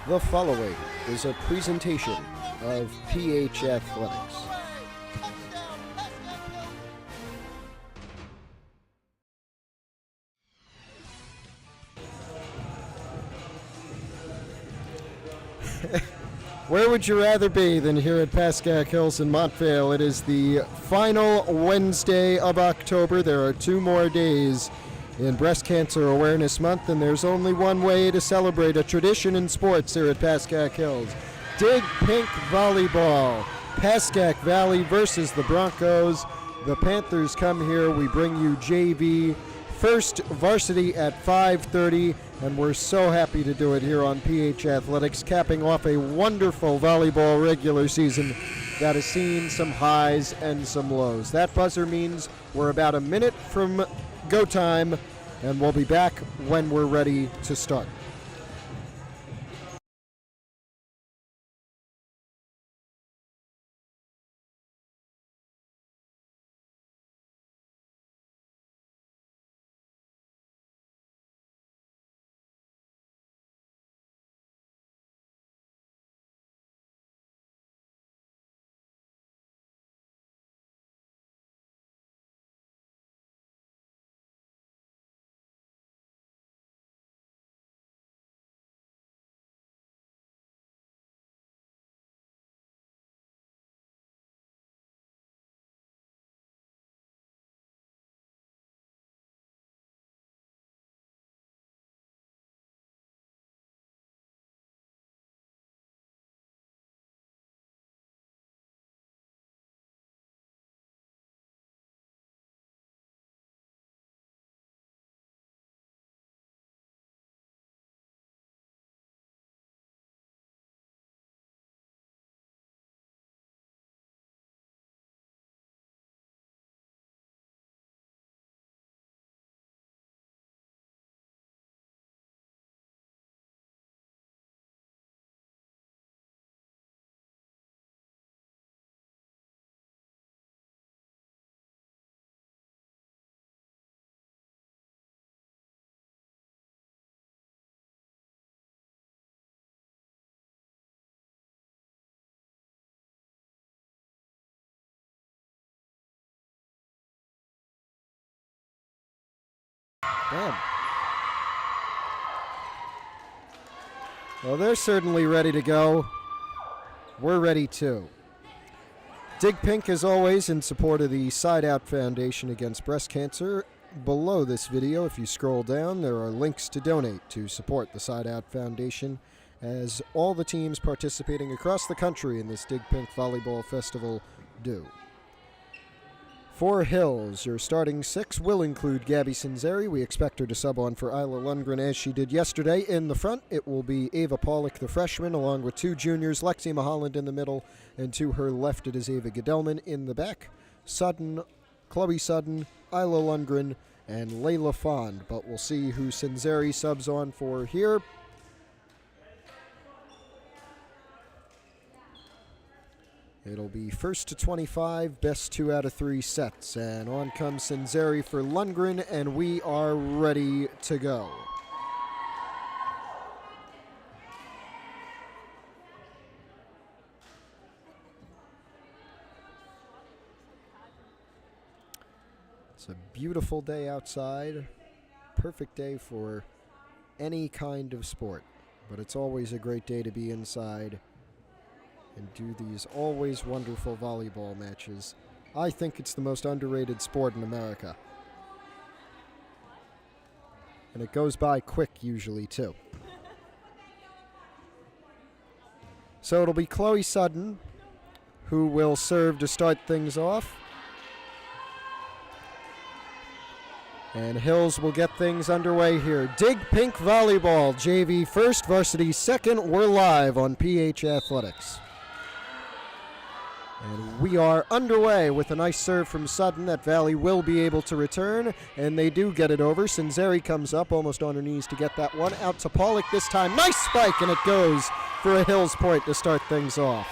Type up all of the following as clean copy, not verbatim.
The following is a presentation of PH Athletics. Where would you rather be than here at Pascack Hills in Montvale? It is the final Wednesday of October. There are 2 more days in Breast Cancer Awareness Month, and there's only one way to celebrate a tradition in sports here at Pascack Hills. Dig Pink Volleyball. Pascack Valley versus the Broncos. The Panthers come here. We bring you JV. First varsity at 5:30, and we're so happy to do it here on PH Athletics, capping off a wonderful volleyball regular season that has seen some highs and some lows. That buzzer means we're about a minute from go time, and we'll be back when we're ready to start. Damn. Well, they're certainly ready to go. We're ready too. Dig Pink, as always, in support of the Side Out Foundation Against Breast Cancer. Below this video, if you scroll down, there are links to donate to support the Side Out Foundation, as all the teams participating across the country in this Dig Pink Volleyball Festival do. For Hills, your starting 6 will include Gabby Sinzeri. We expect her to sub on for Isla Lundgren as she did yesterday. In the front, it will be Ava Pollock, the freshman, along with 2 juniors, Lexi Maholland in the middle, and to her left it is Ava Gedelman. In the back, Sutton, Chloe Sutton, Isla Lundgren, and Layla Fond. But we'll see who Sinzeri subs on for here. It'll be first to 25, best 2 out of 3 sets. And on comes Sinzeri for Lundgren, and we are ready to go. It's a beautiful day outside. Perfect day for any kind of sport. But it's always a great day to be inside and do these always wonderful volleyball matches. I think it's the most underrated sport in America. And it goes by quick usually, too. So it'll be Chloe Sutton who will serve to start things off. And Hills will get things underway here. Dig Pink Volleyball, JV first, varsity second. We're live on PH Athletics. And we are underway with a nice serve from Sutton that Valley will be able to return, and they do get it over. Sinzeri comes up almost on her knees to get that one. Out to Pollock this time. Nice spike, and it goes for a Hills point to start things off.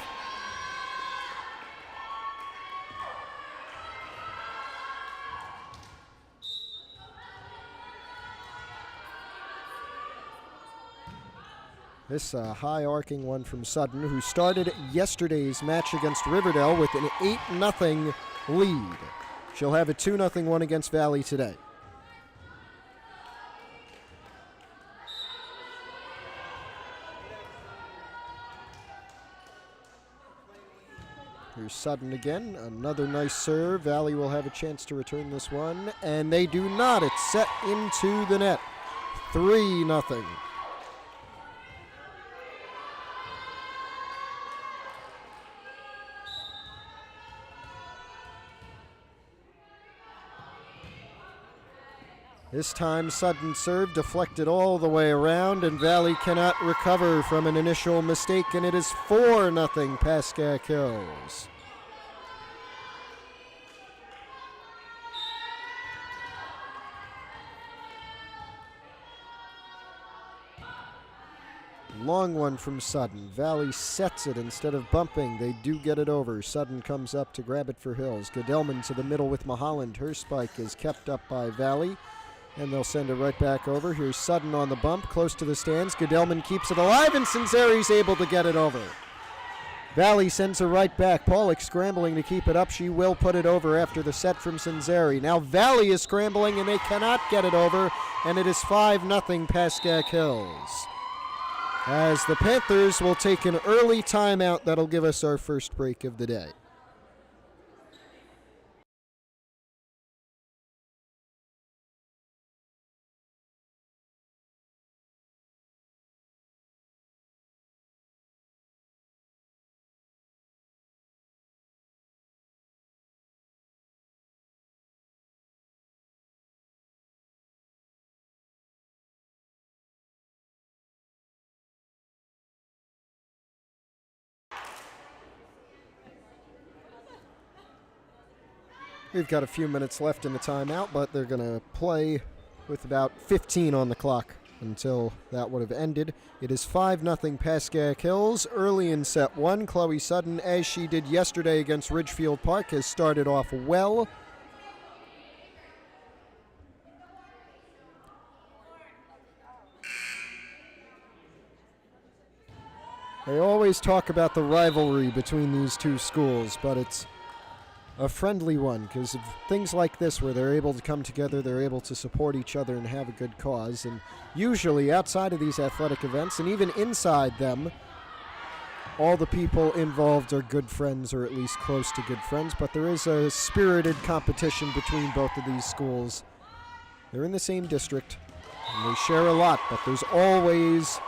This high arcing one from Sudden, who started yesterday's match against Riverdale with an 8-0 lead. She'll have a 2-0 one against Valley today. Here's Sudden again, another nice serve. Valley will have a chance to return this one, and they do not. It's set into the net, 3-0. This time Sudden serve deflected all the way around, and Valley cannot recover from an initial mistake, and it is 4-0 Pascack Hills. Long one from Sudden. Valley sets it instead of bumping. They do get it over. Sudden comes up to grab it for Hills. Godelman to the middle with Maholland. Her spike is kept up by Valley, and they'll send it right back over. Here's Sudden on the bump, close to the stands. Godelman keeps it alive, and Cinzeri's able to get it over. Valley sends her right back. Pollock scrambling to keep it up. She will put it over after the set from Cinzeri. Now Valley is scrambling, and they cannot get it over, and it is 5-0 Pascack Hills. As the Panthers will take an early timeout, that'll give us our first break of the day. We've got a few minutes left in the timeout, but they're going to play with about 15 on the clock until that would have ended. It is 5-0 Pascack Hills. Early in set one, Chloe Sudden, as she did yesterday against Ridgefield Park, has started off well. They always talk about the rivalry between these two schools, but it's a friendly one because of things like this where they're able to come together, they're able to support each other and have a good cause. And usually outside of these athletic events and even inside them, all the people involved are good friends or at least close to good friends, but there is a spirited competition between both of these schools. They're in the same district and they share a lot, but there's always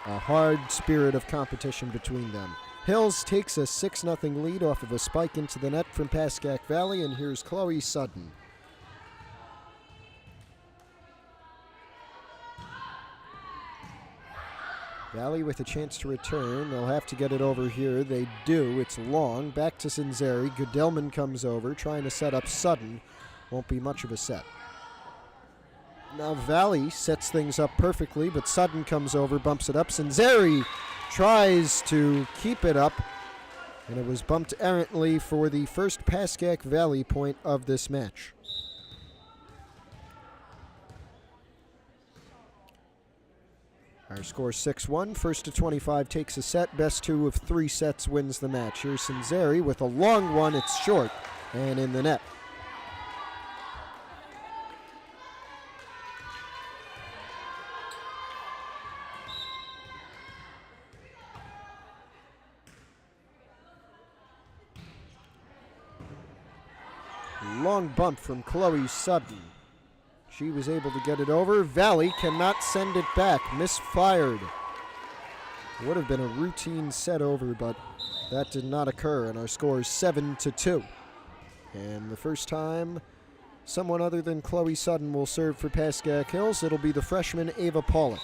a hard spirit of competition between them. Hills takes a 6-0 lead off of a spike into the net from Pascack Valley, and here's Chloe Sudden. Valley with a chance to return. They'll have to get it over here. They do. It's long. Back to Cinzeri. Godelman comes over, trying to set up Sudden. Won't be much of a set. Now Valley sets things up perfectly, but Sudden comes over, bumps it up. Cinzeri tries to keep it up, and it was bumped errantly for the first Pascack Valley point of this match. Our score 6-1. First to 25 takes a set. Best two of 3 sets wins the match. Here's Cinzeri with a long one. It's short and in the net. Long bump from Chloe Sudden. She was able to get it over. Valley cannot send it back. Misfired. Would have been a routine set over, but that did not occur, and our score is 7-2. And the first time someone other than Chloe Sudden will serve for Pascack Hills, it'll be the freshman Ava Pollock.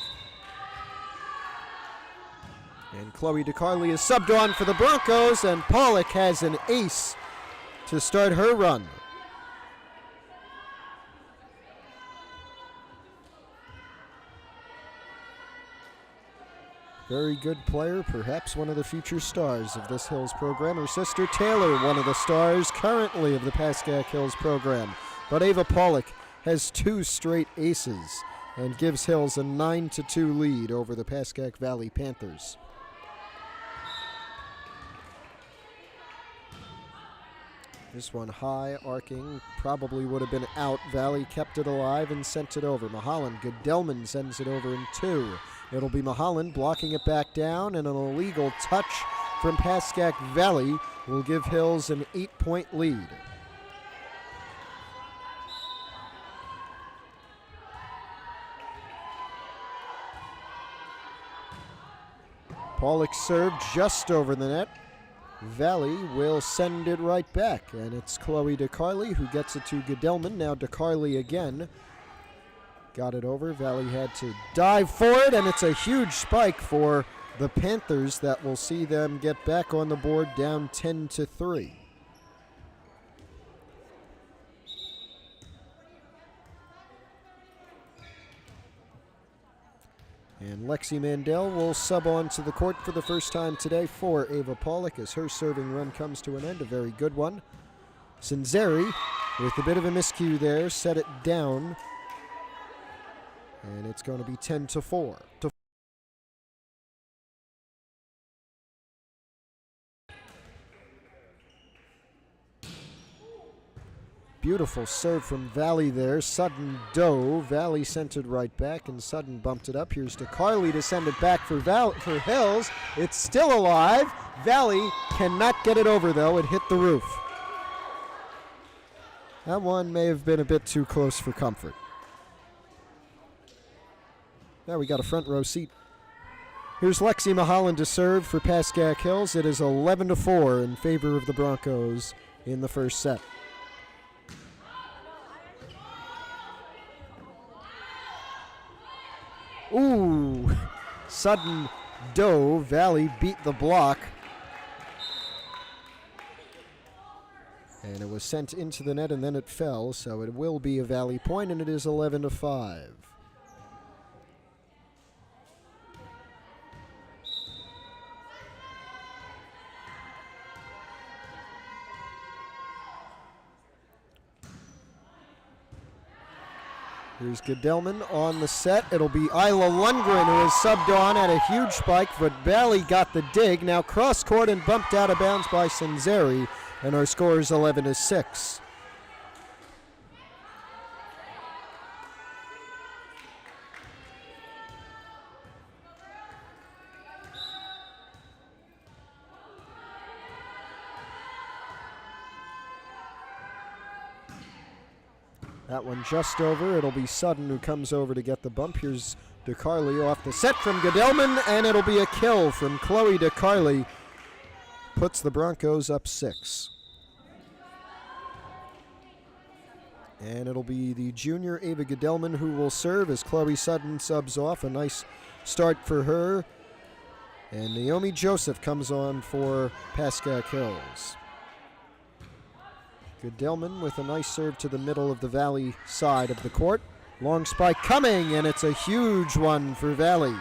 And Chloe DeCarli is subbed on for the Broncos, and Pollock has an ace to start her run. Very good player, perhaps one of the future stars of this Hills program. Her sister Taylor, one of the stars currently of the Pascack Hills program. But Ava Pollock has 2 straight aces. and gives Hills a 9-2 lead over the Pascack Valley Panthers. This one high, arcing, probably would have been out. Valley kept it alive and sent it over. Mahalan, Goodellman sends it over in 2. It'll be Mahalan blocking it back down, and an illegal touch from Pascack Valley will give Hills an 8-point lead. Pollock served just over the net. Valley will send it right back, and it's Chloe DeCarly who gets it to Goodellman. Now DeCarly again. Got it over. Valley had to dive for it, and it's a huge spike for the Panthers that will see them get back on the board down 10-3. And Lexi Mandel will sub on to the court for the first time today for Ava Pollock as her serving run comes to an end, a very good one. Sinzeri, with a bit of a miscue there, set it down. And it's going to be 10-4. Beautiful serve from Valley there. Sutton dove. Valley sent it right back, and Sutton bumped it up. Here's DeCarly to send it back for Hills. It's still alive. Valley cannot get it over, though. It hit the roof. That one may have been a bit too close for comfort. Now we got a front row seat. Here's Lexi Mahalan to serve for Pascack Hills. It is 11-4 in favor of the Broncos in the first set. Ooh, Sutton dove. Valley beat the block. And it was sent into the net and then it fell, so it will be a Valley point, and it is 11-5. Here's Goodellman on the set. It'll be Isla Lundgren who is subbed on at a huge spike, but Valley got the dig. Now cross court and bumped out of bounds by Sinzeri, and our score is 11-6. That one just over. It'll be Sutton who comes over to get the bump. Here's DeCarly off the set from Goodellman, and it'll be a kill from Chloe DeCarly. Puts the Broncos up 6. And it'll be the junior Ava Goodellman who will serve as Chloe Sutton subs off. A nice start for her. And Naomi Joseph comes on for Pascack Hills. Goodellman with a nice serve to the middle of the Valley side of the court. Long spike coming, and it's a huge one for Valley.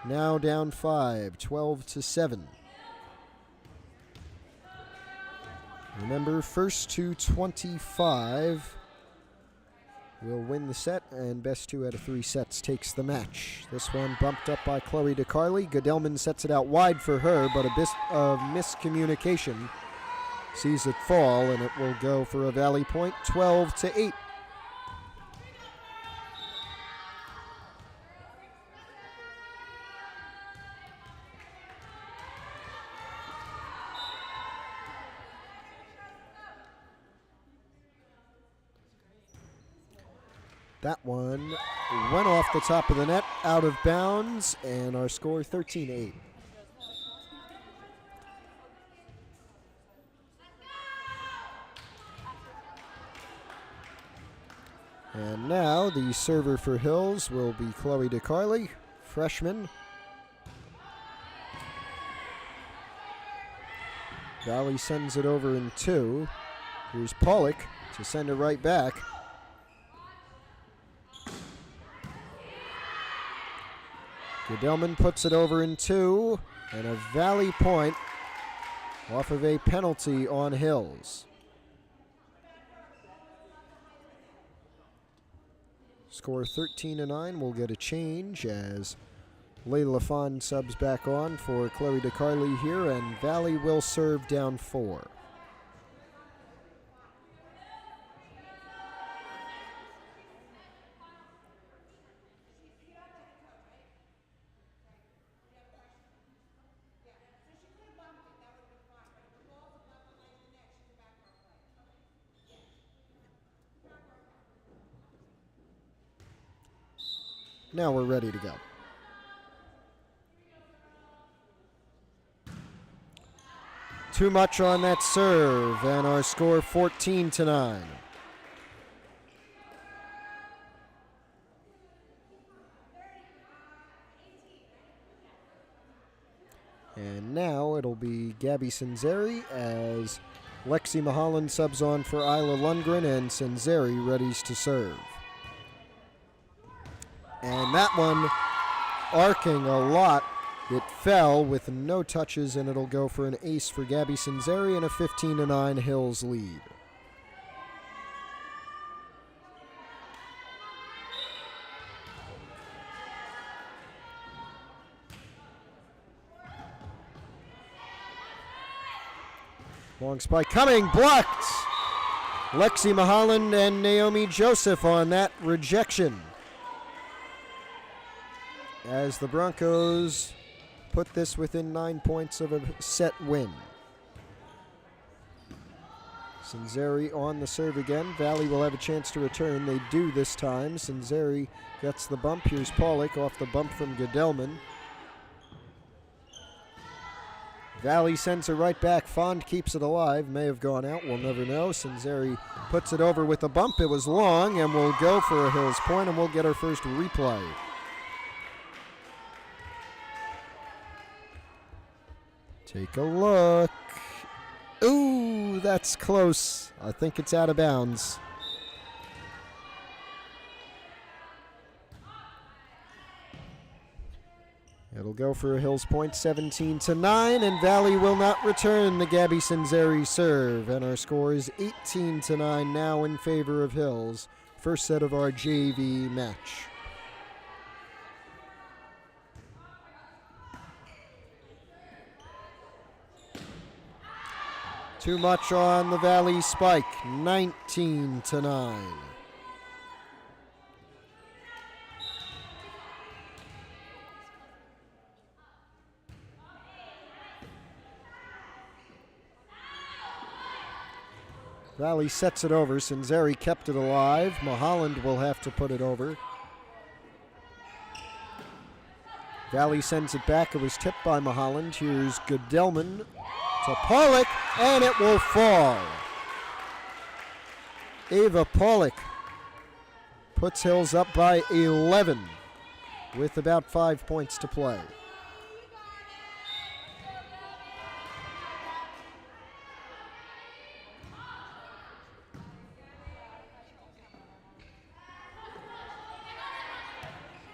Now down 5, 12-7. Remember, first to 25 will win the set, and best 2 out of 3 sets takes the match. This one bumped up by Chloe DeCarly. Goodellman sets it out wide for her, but a bit of miscommunication sees it fall, and it will go for a Valley point, 12-8. That one went off the top of the net, out of bounds, and our score 13-8. And now the server for Hills will be Chloe DeCarly, freshman. Valley sends it over in 2. Here's Pollock to send it right back. Goodellman puts it over in 2, and a Valley point off of a penalty on Hills. Score 13-9. We'll get a change as Layla Fon subs back on for Chloe DeCarly here, and Valley will serve down 4. Now we're ready to go. Too much on that serve, and our score 14-9. And now it'll be Gabby Senzeri as Lexi Mahalan subs on for Isla Lundgren, and Senzeri readies to serve. And that one arcing a lot. It fell with no touches, and it'll go for an ace for Gabby Senzeri and a 15-9 Hills lead. Long spike coming, blocked. Lexi Mahalan and Naomi Joseph on that rejection, as the Broncos put this within 9 points of a set win. Senzeri on the serve again. Valley will have a chance to return. They do this time. Senzeri gets the bump. Here's Pollock off the bump from Gedelman. Valley sends her right back. Fond keeps it alive. May have gone out. We'll never know. Senzeri puts it over with a bump. It was long, and we'll go for a Hills point, and we'll get our first replay. Take a look. Ooh, that's close. I think it's out of bounds. It'll go for a Hills point, 17-9, and Valley will not return the Gabby Senzeri serve, and our score is 18-9 now in favor of Hills. First set of our JV match. Too much on the Valley spike, 19-9. Valley sets it over. Senzeri kept it alive. Mahaland will have to put it over. Valley sends it back. It was tipped by Mahaland. Here's Gedelman to Pollock, and it will fall. Ava Pollock puts Hills up by 11 with about 5 points to play.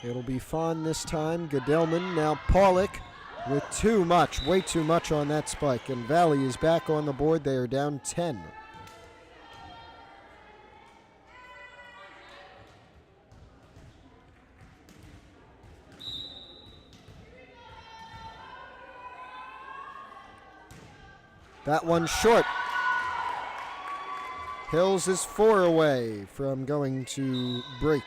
It'll be Fawn this time. Gedelman, now Pollock with too much, way too much on that spike. And Valley is back on the board. They are down 10. That one's short. Hills is 4 away from going to break.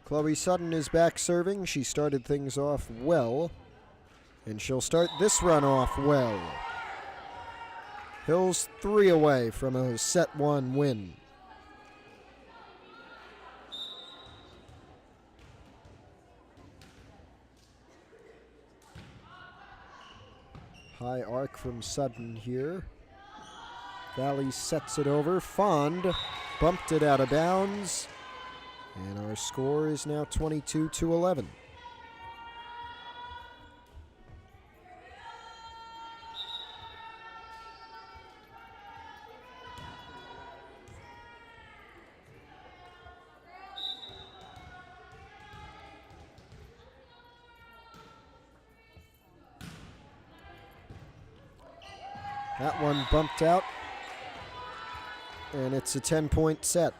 Chloe Sutton is back serving. She started things off well, and she'll start this run off well. Hills 3 away from a set 1 win. High arc from Sutton here. Valley sets it over. Fond bumped it out of bounds. And our score is now 22-11. That one bumped out, and it's a 10-point set.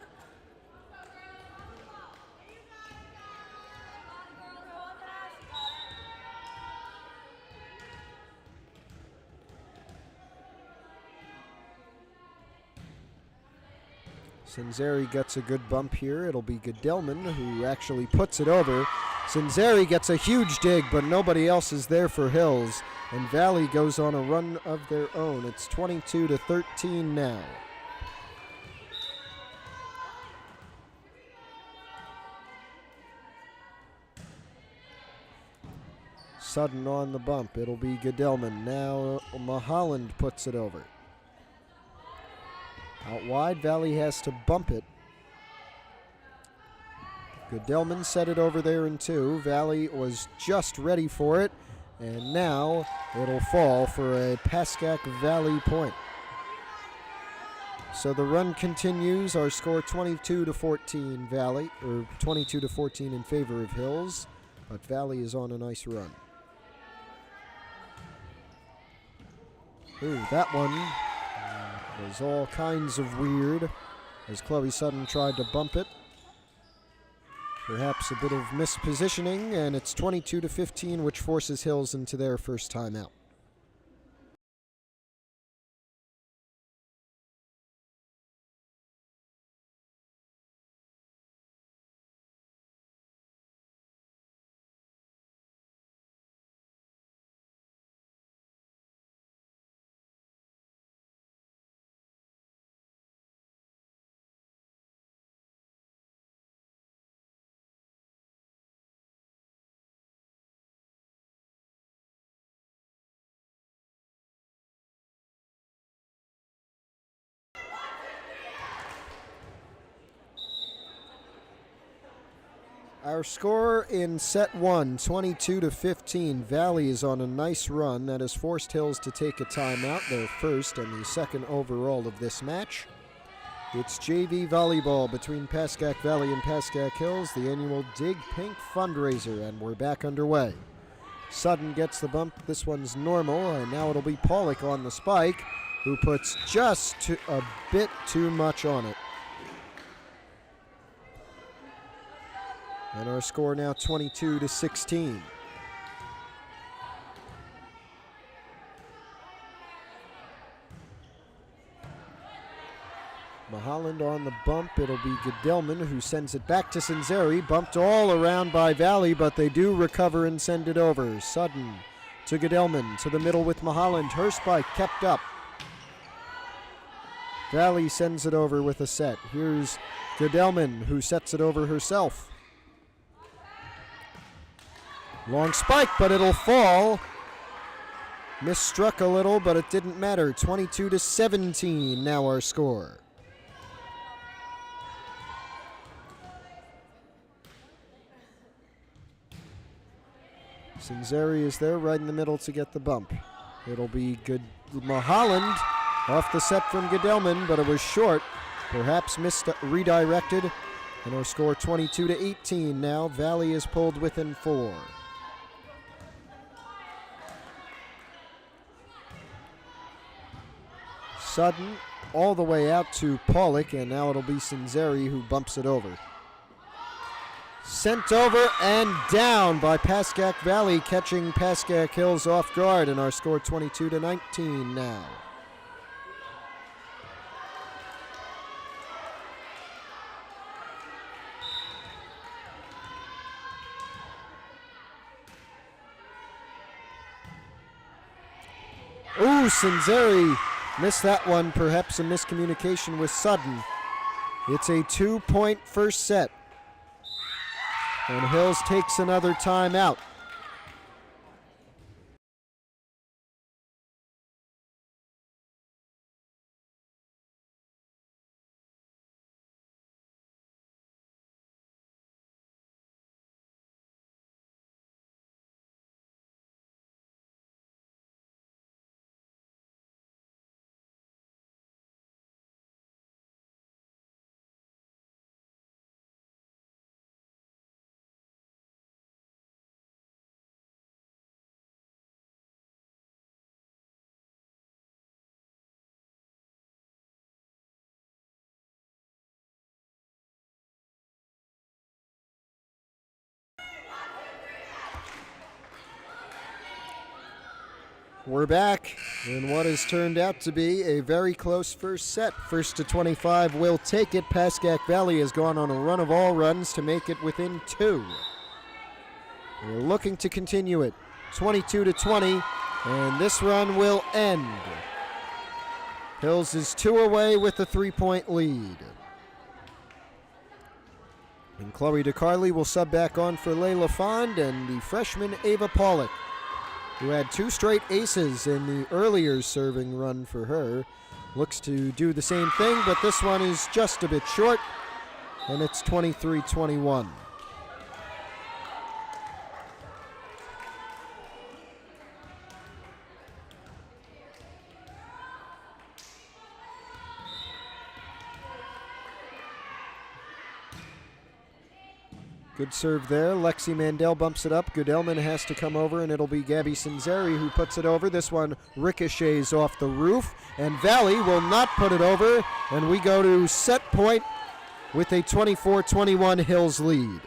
Sinzeri gets a good bump here. It'll be Gedelman who actually puts it over. Sinzeri gets a huge dig, but nobody else is there for Hills. And Valley goes on a run of their own. It's 22-13 now. Sudden on the bump. It'll be Gedelman. Now Maholland puts it over. Out wide, Valley has to bump it. Gedelman set it over there in two. Valley was just ready for it, and now it'll fall for a Pascack Valley point. So the run continues. Our score 22-14 Valley, or 22-14 in favor of Hills, but Valley is on a nice run. Ooh, that one was all kinds of weird as Chloe Sutton tried to bump it. Perhaps a bit of mispositioning, and it's 22-15, which forces Hills into their first timeout. Our score in set one, 22-15. Valley is on a nice run that has forced Hills to take a timeout, their first and the second overall of this match. It's JV volleyball between Pascack Valley and Pascack Hills, the annual Dig Pink fundraiser, and we're back underway. Sutton gets the bump. This one's normal, and now it'll be Pollock on the spike, who puts just a bit too much on it. And our score now 22-16. Maholland on the bump. It'll be Gedelman who sends it back to Sinzeri. Bumped all around by Valley, but they do recover and send it over. Sutton to Gedelman, to the middle with Maholland. Her spike kept up. Valley sends it over with a set. Here's Gedelman who sets it over herself. Long spike, but it'll fall. Misstruck a little, but it didn't matter. 22-17 now our score. Sinzeri is there right in the middle to get the bump. It'll be good. Maholland off the set from Gedelman, but it was short. Perhaps redirected. And our score 22-18 now. Valley is pulled within 4. Sutton all the way out to Pollock, and now it'll be Sinzeri who bumps it over. Sent over and down by Pascack Valley, catching Pascack Hills off guard, and our score 22-19 now. Ooh, Sinzeri missed that one, perhaps a miscommunication with Sutton. It's a 2-point first set. And Hills takes another timeout. We're back in what has turned out to be a very close first set. First to 25 will take it. Pascack Valley has gone on a run of all runs to make it within 2. We're looking to continue it. 22-20, and this run will end. Hills is 2 away with a 3-point lead. And Chloe DeCarly will sub back on for Layla Fond and the freshman Ava Pollock, who had 2 straight aces in the earlier serving run for her. Looks to do the same thing, but this one is just a bit short, and it's 23-21. Good serve there. Lexi Mandel bumps it up. Goodelman has to come over, and it'll be Gabby Cinzeri who puts it over. This one ricochets off the roof, and Valley will not put it over, and we go to set point with a 24-21 Hills lead.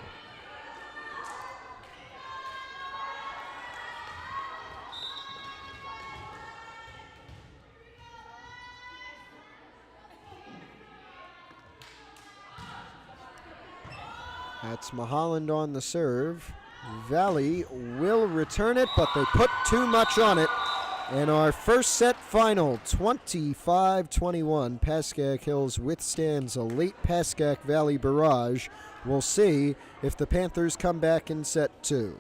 That's Mahaland on the serve. Valley will return it, but they put too much on it. And our first set final, 25-21. Pascack Hills withstands a late Pascack Valley barrage. We'll see if the Panthers come back in set 2.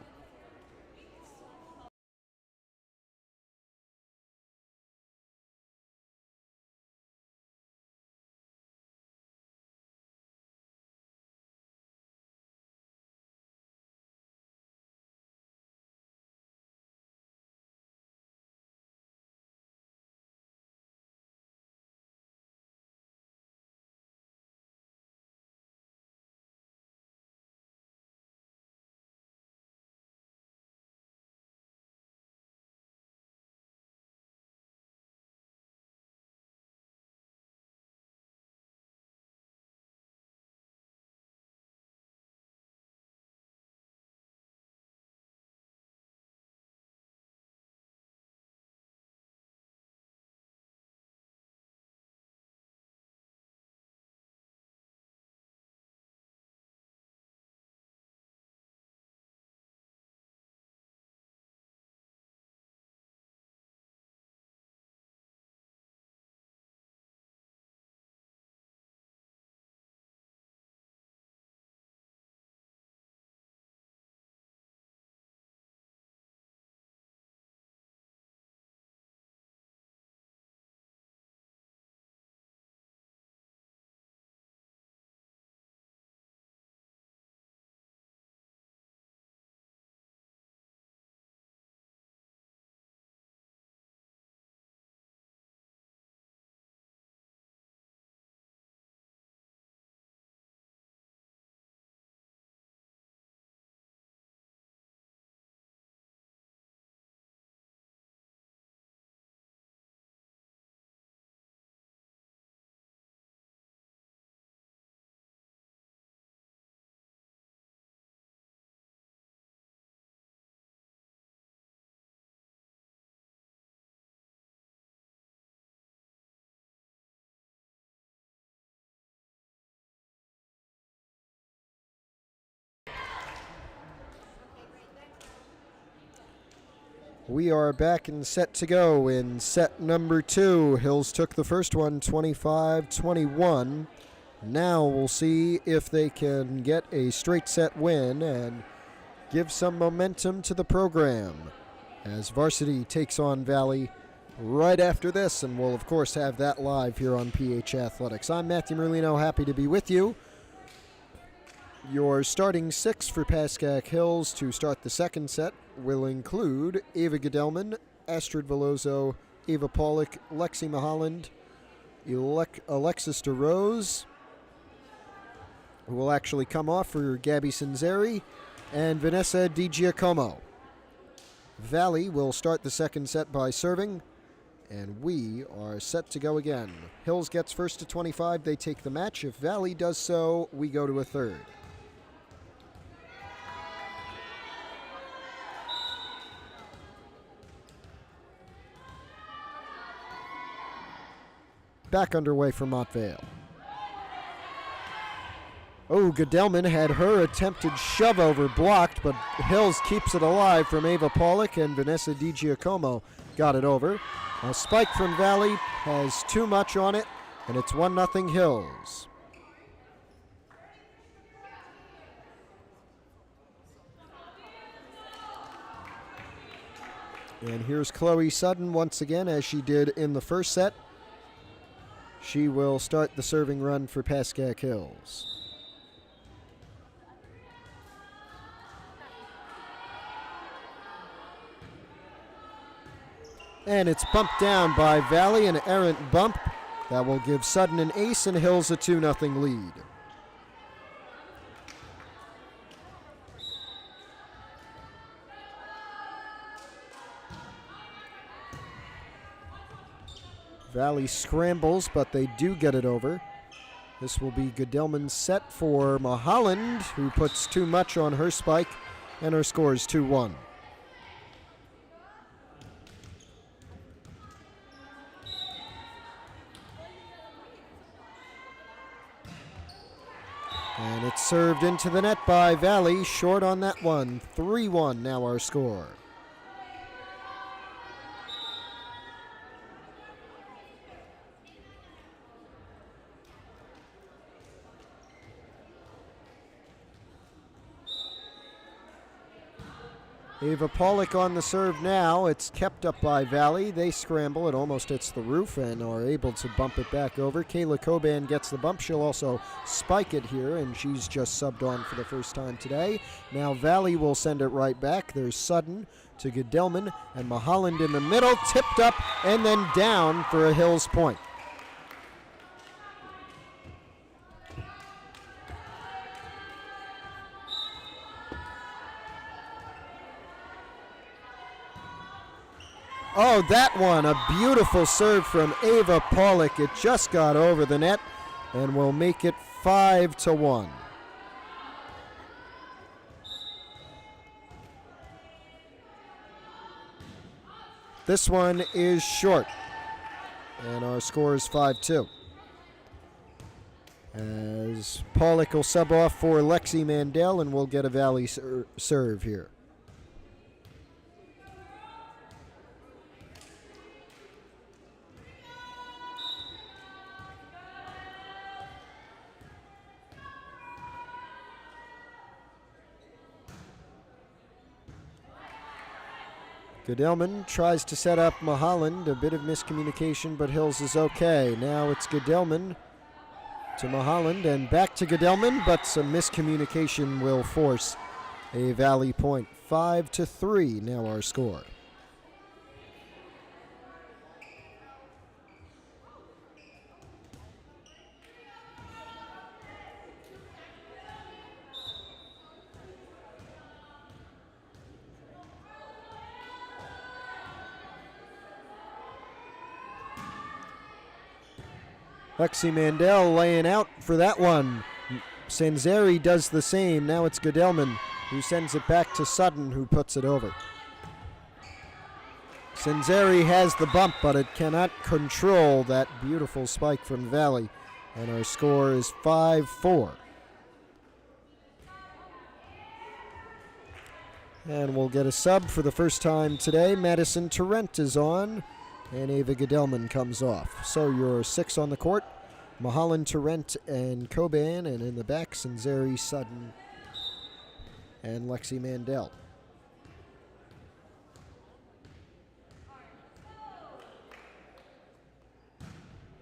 We are back and set to go in set number 2. Hills took the first one, 25-21. Now we'll see if they can get a straight set win and give some momentum to the program as varsity takes on Valley right after this, and we'll of course have that live here on PH Athletics. I'm Matthew Merlino, happy to be with you. Your starting 6 for Pascack Hills to start the second set will include Ava Goodelman, Astrid Veloso, Ava Pollock, Lexi Mahaland, Alexis DeRose, who will actually come off for Gabby Cinzeri, and Vanessa DiGiacomo. Valley will start the second set by serving, and we are set to go again. Hills gets first to 25, they take the match. If Valley does so, we go to a third. Back underway for Montvale. Oh, Goodellman had her attempted shove over blocked, but Hills keeps it alive from Ava Pollock, and Vanessa DiGiacomo got it over. A spike from Valley has too much on it, and it's 1-0 Hills. And here's Chloe Sutton once again, as she did in the first set. She will start the serving run for Pascack Hills. And it's bumped down by Valley, an errant bump. That will give Sutton an ace and Hills a 2-0 lead. Valley scrambles, but they do get it over. This will be Goodellman's set for Mulholland, who puts too much on her spike, and her score is 2-1. And it's served into the net by Valley, short on that one. 3-1 now our score. Ava Pollock on the serve now. It's kept up by Valley. They scramble. It almost hits the roof and are able to bump it back over. Kayla Coban gets the bump. She'll also spike it here, and she's just subbed on for the first time today. Now Valley will send it right back. There's Sutton to Goodellman, and Mulholland in the middle, tipped up and then down for a Hills point. Oh, that one, a beautiful serve from Ava Pollock. It just got over the net and will make it 5-1. This one is short, and our score is 5-2. As Pollock will sub off for Lexi Mandel, and we'll get a Valley serve here. Goodellman tries to set up Mulholland. A bit of miscommunication, but Hills is okay. Now it's Goodellman to Mulholland and back to Goodellman, but some miscommunication will force a Valley point. 5-3 now our score. Lexi Mandel laying out for that one. Sanzeri does the same. Now it's Goodellman who sends it back to Sutton, who puts it over. Sanzeri has the bump, but it cannot control that beautiful spike from Valley. And our score is 5-4. And we'll get a sub for the first time today. Madison Tarrant is on, and Ava Goodellman comes off. So your 6 on the court: Mulholland, Tarrant, and Coban, and in the back, Sanzeri, Sutton, and Lexi Mandel.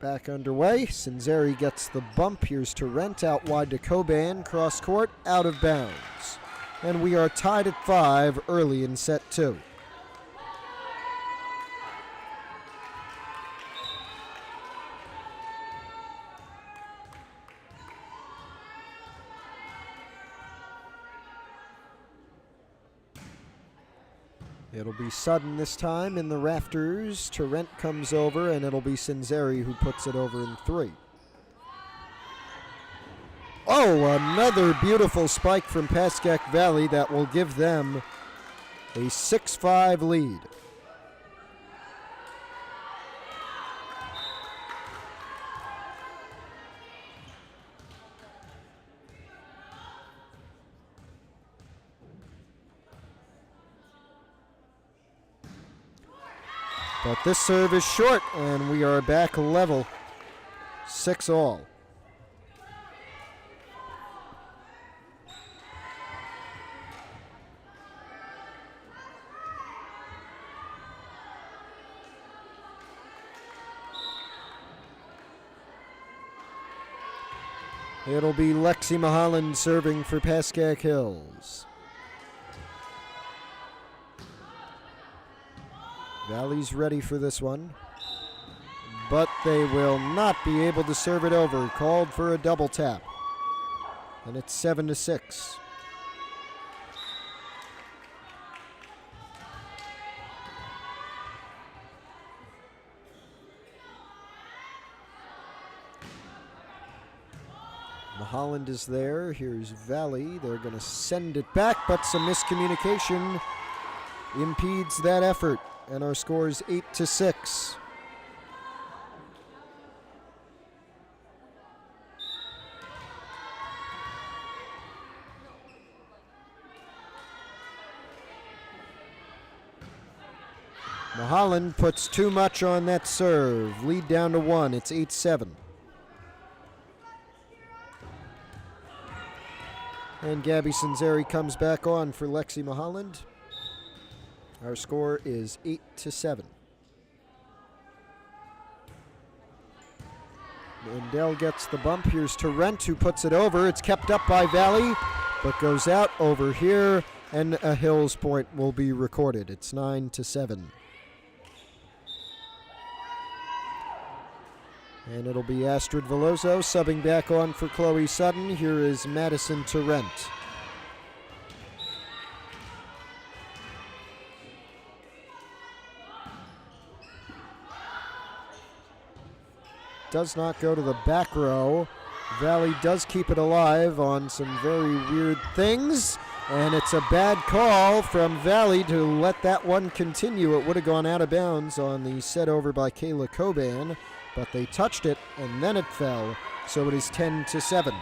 Back underway. Sanzeri gets the bump. Here's Tarrant out wide to Coban. Cross court, out of bounds. And we are tied at 5 early in set 2. It'll be Sutton this time in the rafters. Tarrant comes over, and it'll be Sanzeri who puts it over in 3. Oh, another beautiful spike from Pascack Valley that will give them a 6-5 lead. But this serve is short, and we are back level, 6-all. It'll be Lexi Mahalan serving for Pascack Hills. Valley's ready for this one, but they will not be able to serve it over. Called for a double tap, and it's 7-6. Holland is there. Here's Valley. They're going to send it back, but some miscommunication impedes that effort, and our score is 8-6. Mahalan puts too much on that serve. Lead down to 1. It's 8-7. And Gabby Sanzeri comes back on for Lexi Mahalan. Our score is 8-7. Mendel gets the bump. Here's Tarrant, who puts it over. It's kept up by Valley, but goes out over here, and a Hills point will be recorded. It's 9-7. And it'll be Astrid Veloso subbing back on for Chloe Sutton. Here is Madison Tarrant. Does not go to the back row. Valley does keep it alive on some very weird things. And it's a bad call from Valley to let that one continue. It would have gone out of bounds on the set over by Kayla Coban, but they touched it and then it fell, so it is 10-7.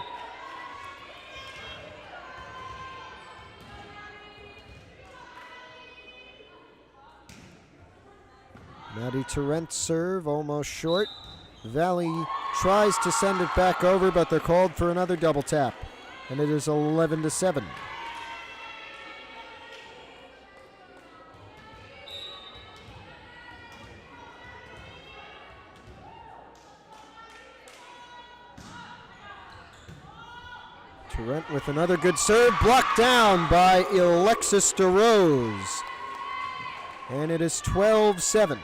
Maddie Tarrant's serve almost short. Valley tries to send it back over, but they're called for another double tap, and it is 11-7. Tarrant with another good serve, blocked down by Alexis DeRose. And it is 12-7.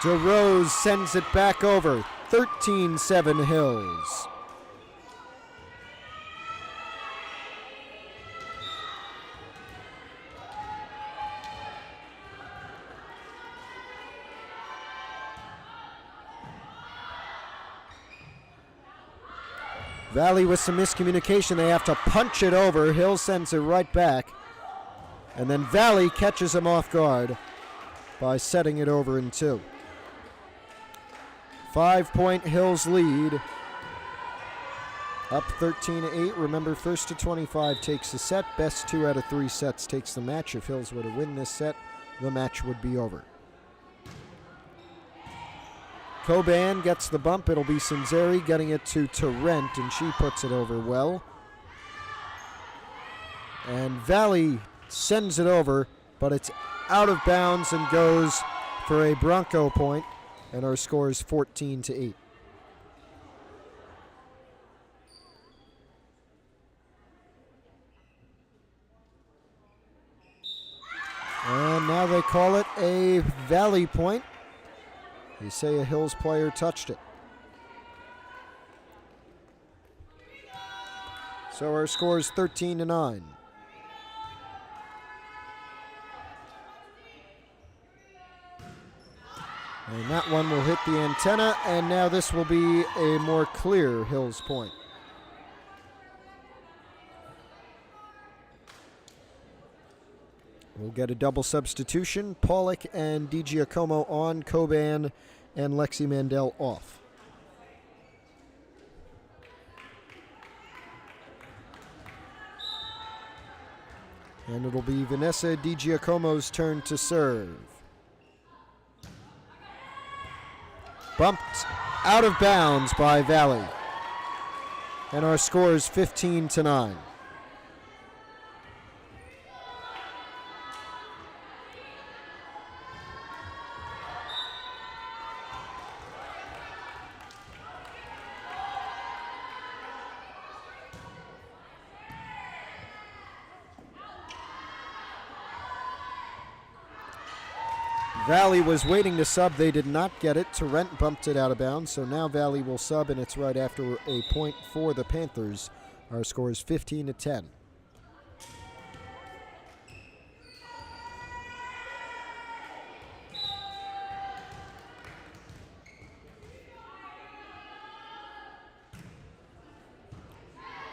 DeRose sends it back over, 13-7 Hills. Valley with some miscommunication. They have to punch it over. Hill sends it right back. And then Valley catches him off guard by setting it over in 2. 5-point Hills lead. Up 13-8. Remember, first to 25 takes the set. Best 2 out of 3 sets takes the match. If Hills were to win this set, the match would be over. Coban gets the bump. It'll be Sanzeri getting it to Tarrant, and she puts it over well. And Valley sends it over, but it's out of bounds and goes for a Bronco point, and our score is 14-8. And now they call it a Valley point. They say a Hills player touched it. So our score is 13-9. And that one will hit the antenna, and now this will be a more clear Hills point. We'll get a double substitution. Pollock and DiGiacomo on, Coban and Lexi Mandel off. And it'll be Vanessa DiGiacomo's turn to serve. Bumped out of bounds by Valley. And our score is 15-9. Valley was waiting to sub. They did not get it. Torrent bumped it out of bounds, so now Valley will sub, and it's right after a point for the Panthers. Our score is 15-10.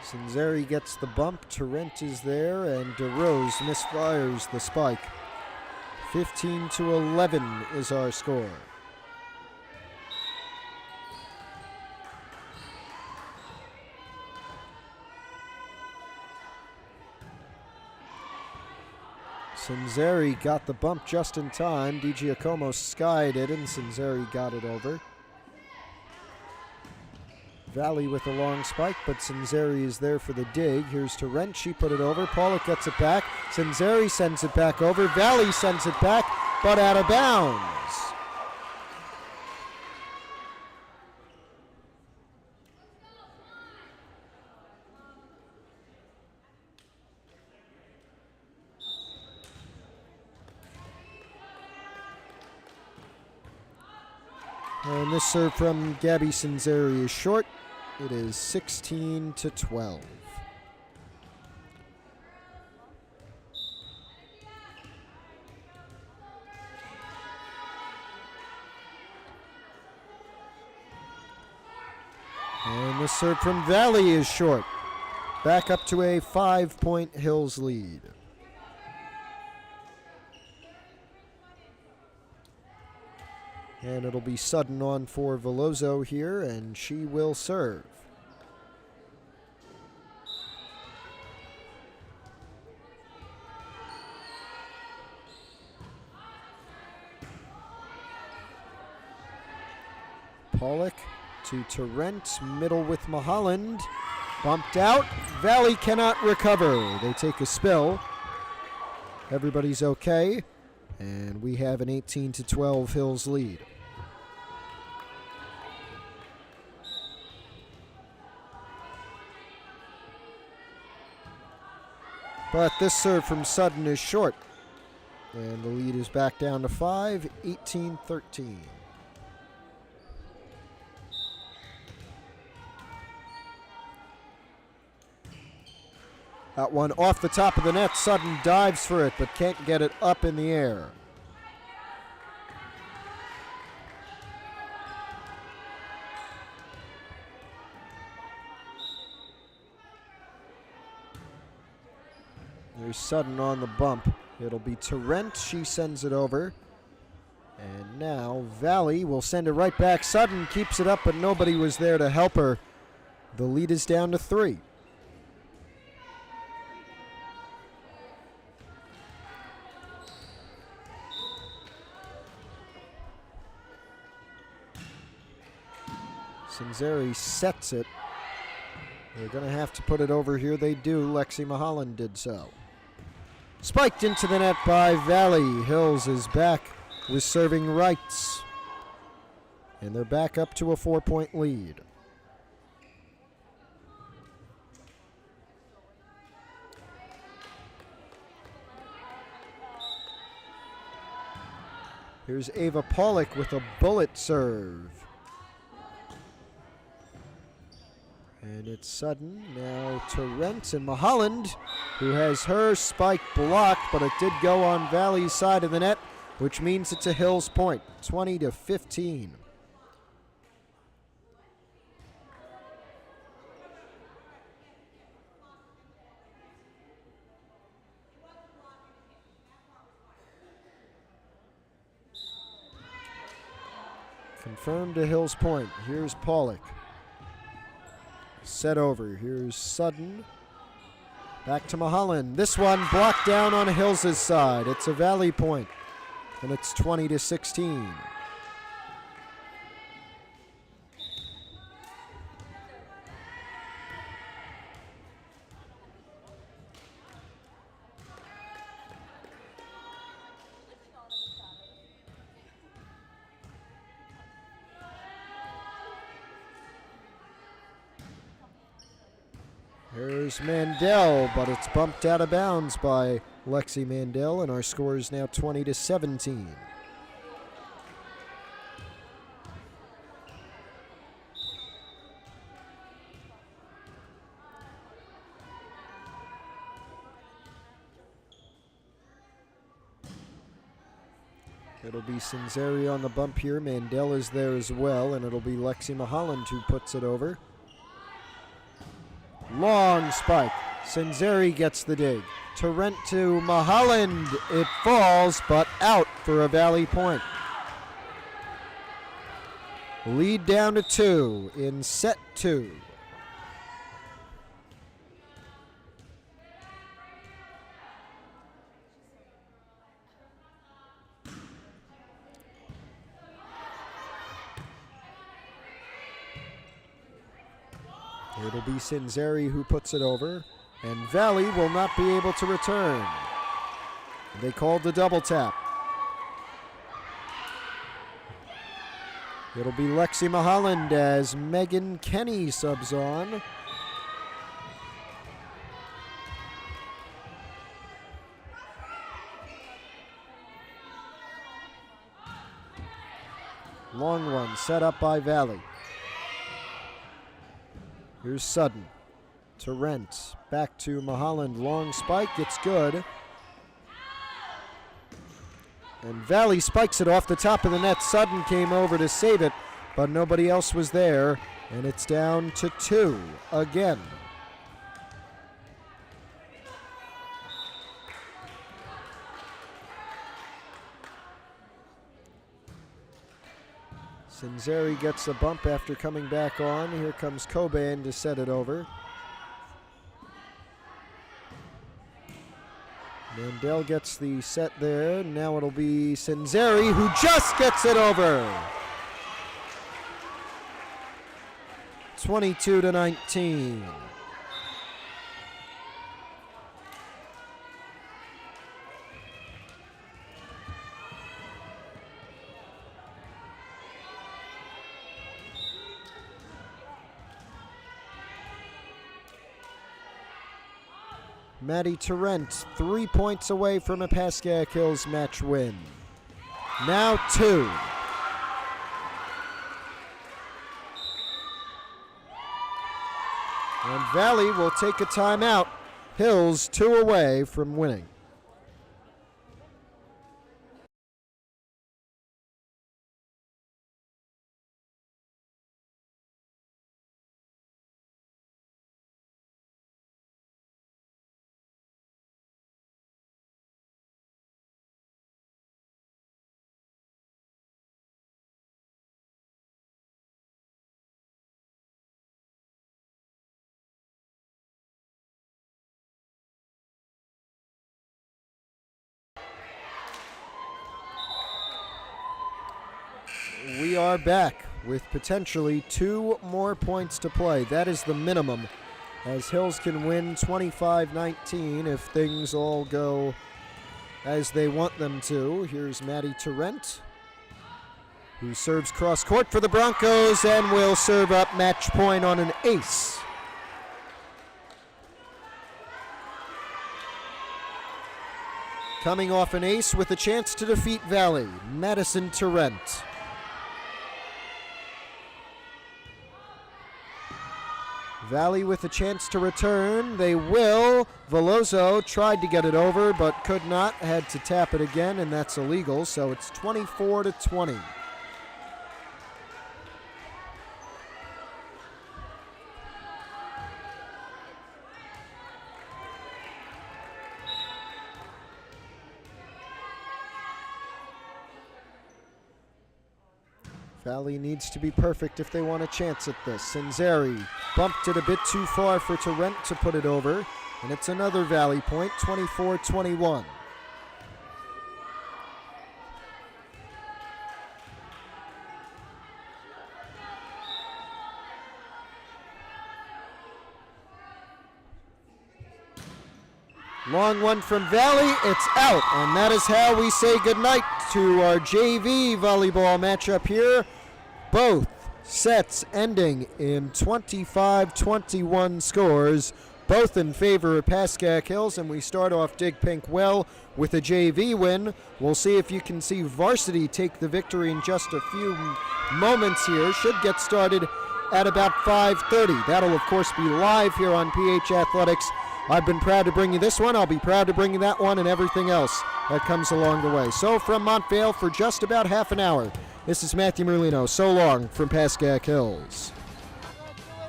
Sinzeri gets the bump. Torrent is there, and DeRose misfires the spike. 15-11 is our score. Sinzeri got the bump just in time. DiGiacomo skied it, and Sinzeri got it over. Valley with a long spike, but Sinzeri is there for the dig. Here's Torrent. She put it over. Pollock gets it back. Sinzeri sends it back over. Valley sends it back, but out of bounds. And this serve from Gabby Sinzeri is short. It is 16-12. And this serve from Valley is short. Back up to a 5-point Hills lead. And it'll be Sudden on for Veloso here, and she will serve. Pollock to Torrent, middle with Mulholland. Bumped out. Valley cannot recover. They take a spill. Everybody's okay. And we have an 18-12 Hills lead. But this serve from Sudden is short. And the lead is back down to 5, 18-13. That one off the top of the net. Sudden dives for it, but can't get it up in the air. There's Sudden on the bump. It'll be Torrent. She sends it over. And now Valley will send it right back. Sudden keeps it up, but nobody was there to help her. The lead is down to 3. Sinzeri sets it. They're going to have to put it over here. They do. Lexi Mulholland did so. Spiked into the net by Valley. Hills is back with serving rights. And they're back up to a 4-point lead. Here's Ava Pollock with a bullet serve. And it's Sudden. Now Torrent and Mulholland, who has her spike blocked, but it did go on Valley's side of the net, which means it's a Hills point, 20-15. Confirmed to Hills point. Here's Pollock. Set over. Here's Sudden. Back to Mulholland. This one blocked down on Hills' side. It's a Valley point, and it's 20-16. Here's Mandel, but it's bumped out of bounds by Lexi Mandel, and our score is now 20-17. It'll be Sinzeri on the bump here. Mandel is there as well, and it'll be Lexi Mulholland who puts it over. Long spike. Sinzeri gets the dig. Tarrant to Mulholland. It falls, but out for a Valley point. Lead down to 2 in set 2. It'll be Sinzeri who puts it over, and Valley will not be able to return. They called the double tap. It'll be Lexi Mulholland as Megan Kenny subs on. Long one set up by Valley. Here's Sudden. Tarrant back to Mulholland. Long spike. It's good. And Valley spikes it off the top of the net. Sudden came over to save it, but nobody else was there. And it's down to 2 again. Sinzeri gets the bump after coming back on. Here comes Cobain to set it over. Mandel gets the set there. Now it'll be Sinzeri who just gets it over. 22-19. Maddie Tarrant, 3 points away from a Pascack Hills match win. Now 2. And Valley will take a timeout. Hills 2 away from winning. We are back with potentially 2 more points to play. That is the minimum, as Hills can win 25-19 if things all go as they want them to. Here's Maddie Tarrant, who serves cross court for the Broncos and will serve up match point on an ace. Coming off an ace with a chance to defeat Valley, Madison Tarrant. Valley with a chance to return. They will. Veloso tried to get it over, but could not. Had to tap it again, and that's illegal, so it's 24-20. Valley needs to be perfect if they want a chance at this. Sinzeri bumped it a bit too far for Torrent to put it over, and it's another Valley point, 24-21. Long one from Valley, it's out, and that is how we say goodnight to our JV volleyball matchup here. Both sets ending in 25-21 scores, both in favor of Pascack Hills, and we start off Dig Pink well with a JV win. We'll see if you can see varsity take the victory in just a few moments here. Should get started at about 5:30. That'll, of course, be live here on PH Athletics. I've been proud to bring you this one. I'll be proud to bring you that one and everything else that comes along the way. So from Montvale for just about half an hour, this is Matthew Merlino. So long from Pascack Hills.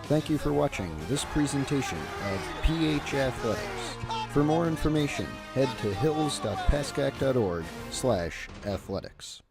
Thank you for watching this presentation of PH Athletics. For more information, head to hills.pascack.org/athletics.